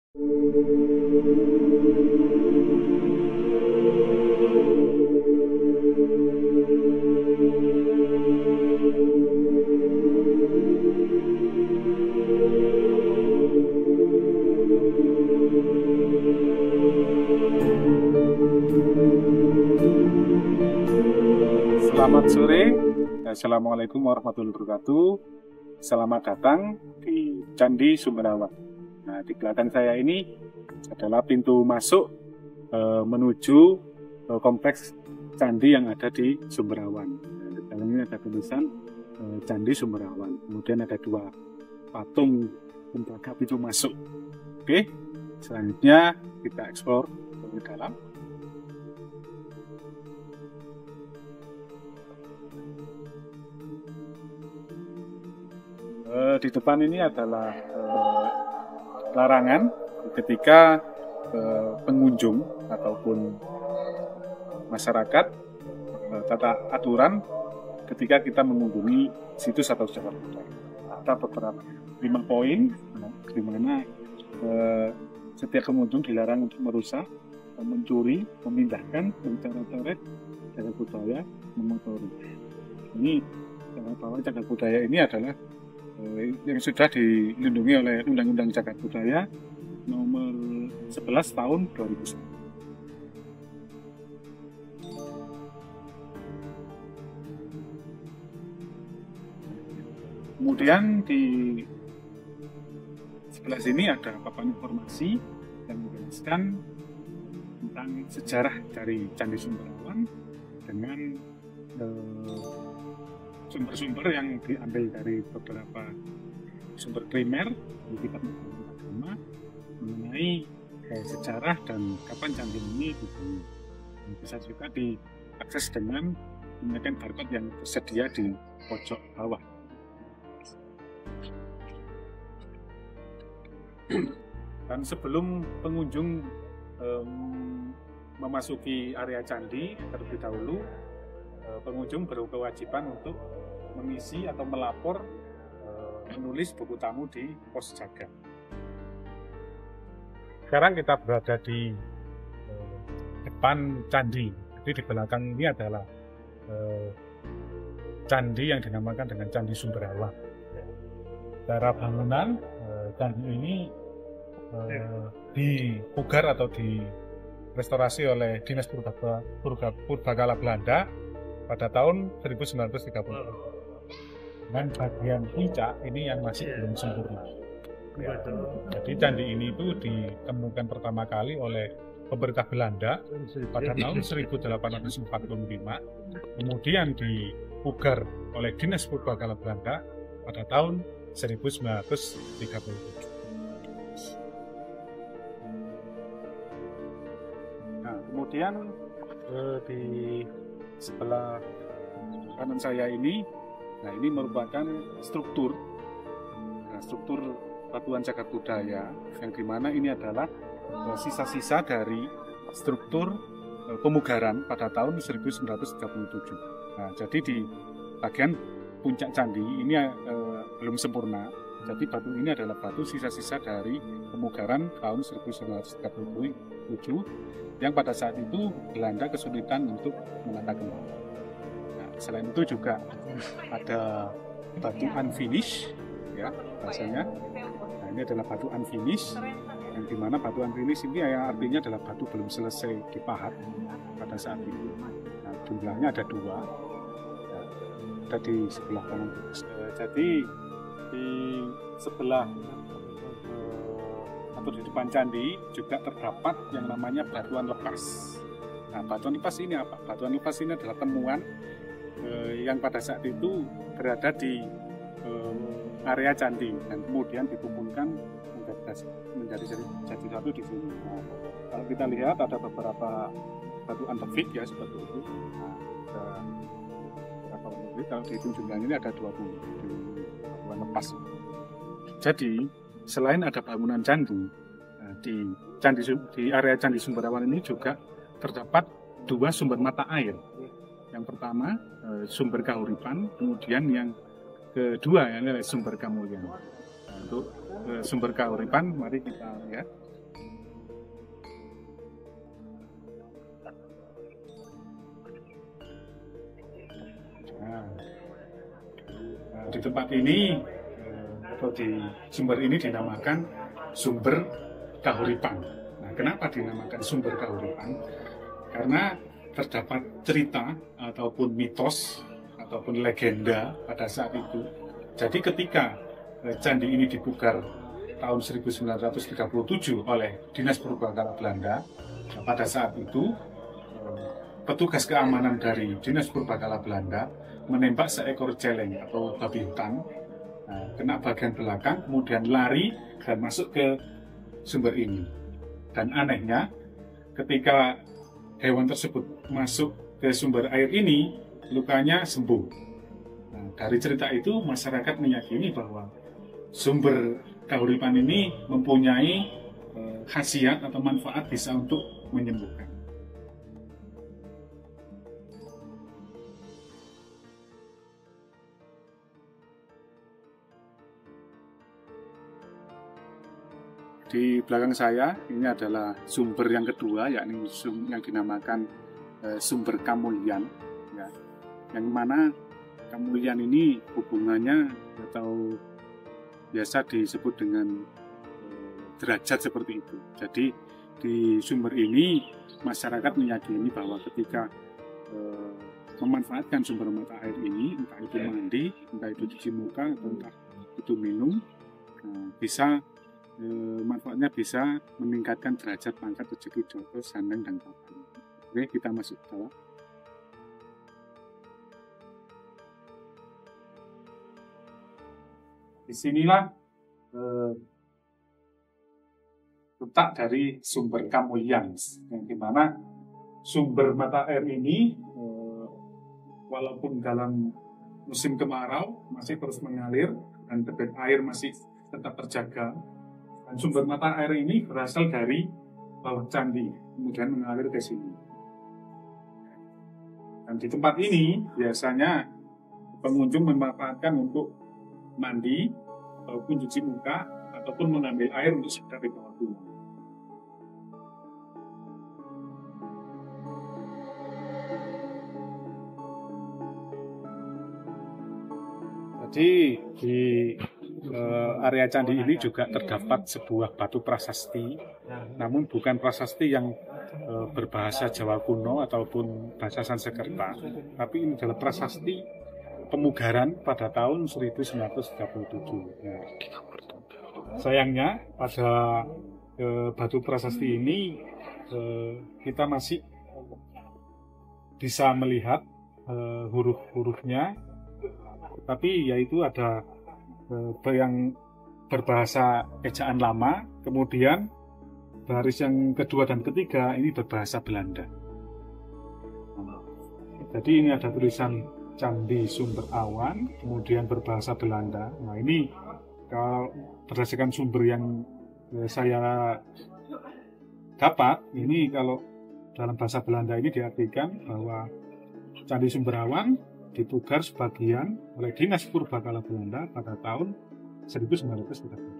Selamat sore, Assalamualaikum warahmatullahi wabarakatuh. Selamat datang di Candi Sumberawan. Nah, di belakang saya ini adalah pintu masuk menuju kompleks candi yang ada di Sumberawan. Nah, di dalam ini ada tulisan Candi Sumberawan. Kemudian ada dua patung pembaga pintu masuk. Oke, selanjutnya kita eksplor ke dalam. Di depan ini adalah larangan ketika pengunjung ataupun masyarakat, tata aturan ketika kita mengunjungi situs atau cagar budaya. Ada beberapa 5 poin di mana setiap pengunjung dilarang untuk merusak, mencuri, memindahkan, mencoret-coret cagar budaya, mengotori. Ini bahwa cagar budaya ini adalah yang sudah dilindungi oleh Undang-Undang Cagar Budaya nomor 11 tahun 2001. Kemudian di sebelah sini ada papan informasi yang menjelaskan tentang sejarah dari Candi Sumberawan dengan sumber-sumber yang diambil dari beberapa sumber primer di kitab agama mengenai sejarah dan kapan candi ini dibangun. Bisa juga diakses dengan menggunakan barcode yang tersedia di pojok bawah. Dan sebelum pengunjung memasuki area candi, terlebih dahulu pengunjung berkewajiban untuk mengisi atau melapor, menulis buku tamu di pos jaga. Sekarang kita berada di depan candi. Jadi di belakang ini adalah candi yang dinamakan dengan Candi Sumberawan. Secara bangunan, candi ini dipugar atau direstorasi oleh Dinas Purbakala Belanda pada tahun 1930. Dan bagian puncak ini yang masih belum sempurna. Ya, jadi candi ini itu ditemukan pertama kali oleh pemerintah Belanda pada tahun 1845, kemudian dipugar oleh Dinas Purbakala Belanda pada tahun 1937. Nah, kemudian di sebelah kanan saya ini, nah ini merupakan struktur batuan cagar budaya yang dimana ini adalah sisa-sisa dari struktur pemugaran pada tahun 1937. Nah, jadi di bagian puncak candi ini belum sempurna. Jadi batu ini adalah batu sisa-sisa dari pemugaran tahun 1937 yang pada saat itu Belanda kesulitan untuk menata kembali. Selain itu juga ada batu unfinish, ya bahasanya. Nah, ini adalah batu unfinish, yang dimana batu unfinish ini artinya adalah batu belum selesai dipahat pada saat itu. Nah, jumlahnya ada 2, ya, ada di sebelah kanan. Jadi di sebelah atau di depan candi juga terdapat yang namanya batuan lepas. Nah, batuan lepas ini apa? Batuan lepas ini adalah temuan yang pada saat itu berada di area candi dan kemudian dikumpulkan menjadi satu di sini. Nah, kalau kita lihat ada beberapa batu andesite ya seperti itu. Nah, kalau dihitung jumlahnya ini ada 20 batuan lepas. Jadi selain ada bangunan candi, di area Candi Sumberawan ini juga terdapat 2 sumber mata air. Yang pertama sumber kahuripan, kemudian yang kedua adalah sumber kamulyan. Untuk sumber kahuripan, mari kita lihat. di tempat ini atau di sumber ini dinamakan sumber Kahuripan. Nah, kenapa dinamakan sumber Kahuripan? Karena terdapat cerita ataupun mitos ataupun legenda pada saat itu. Jadi ketika candi ini dipugar tahun 1937 oleh Dinas Purbakala Belanda, pada saat itu petugas keamanan dari Dinas Purbakala Belanda menembak seekor celeng atau babi hutan, kena bagian belakang, kemudian lari dan masuk ke sumber ini. Dan anehnya, ketika hewan tersebut masuk ke sumber air ini, lukanya sembuh. Nah, dari cerita itu, masyarakat meyakini bahwa sumber Kahuripan ini mempunyai khasiat atau manfaat bisa untuk menyembuhkan. Di belakang saya ini adalah sumber yang kedua, yakni yang dinamakan sumber Kamulyan, ya. Yang mana Kamulyan ini hubungannya atau biasa disebut dengan derajat seperti itu. Jadi di sumber ini masyarakat meyakini bahwa ketika memanfaatkan sumber mata air ini, entah itu mandi, entah itu cuci muka, atau entah itu minum, bisa manfaatnya bisa meningkatkan derajat, pangkat, rezeki, jodoh, sandang, dan papan. Oke, kita masuk ke bawah. Disinilah letak dari sumber Kamulyan, yang dimana sumber mata air ini walaupun dalam musim kemarau masih terus mengalir dan debit air masih tetap terjaga. Dan sumber mata air ini berasal dari bawah candi, kemudian mengalir ke sini. Dan di tempat ini biasanya pengunjung memanfaatkan untuk mandi, ataupun cuci muka, ataupun mengambil air untuk sedang di bawah rumah. Jadi di area candi ini juga terdapat sebuah batu prasasti, namun bukan prasasti yang berbahasa Jawa kuno ataupun bahasa Sanskerta, tapi ini adalah prasasti pemugaran pada tahun 1937. Nah, sayangnya pada batu prasasti ini kita masih bisa melihat huruf-hurufnya, tapi yaitu ada yang berbahasa ejaan lama, kemudian baris yang kedua dan ketiga ini berbahasa Belanda. Jadi ini ada tulisan Candi Sumber Awan, kemudian berbahasa Belanda. Nah, ini kalau berdasarkan sumber yang saya dapat, ini kalau dalam bahasa Belanda ini diartikan bahwa Candi Sumber Awan dipugar sebagian oleh Dinas Purbakala Belanda pada tahun 1930.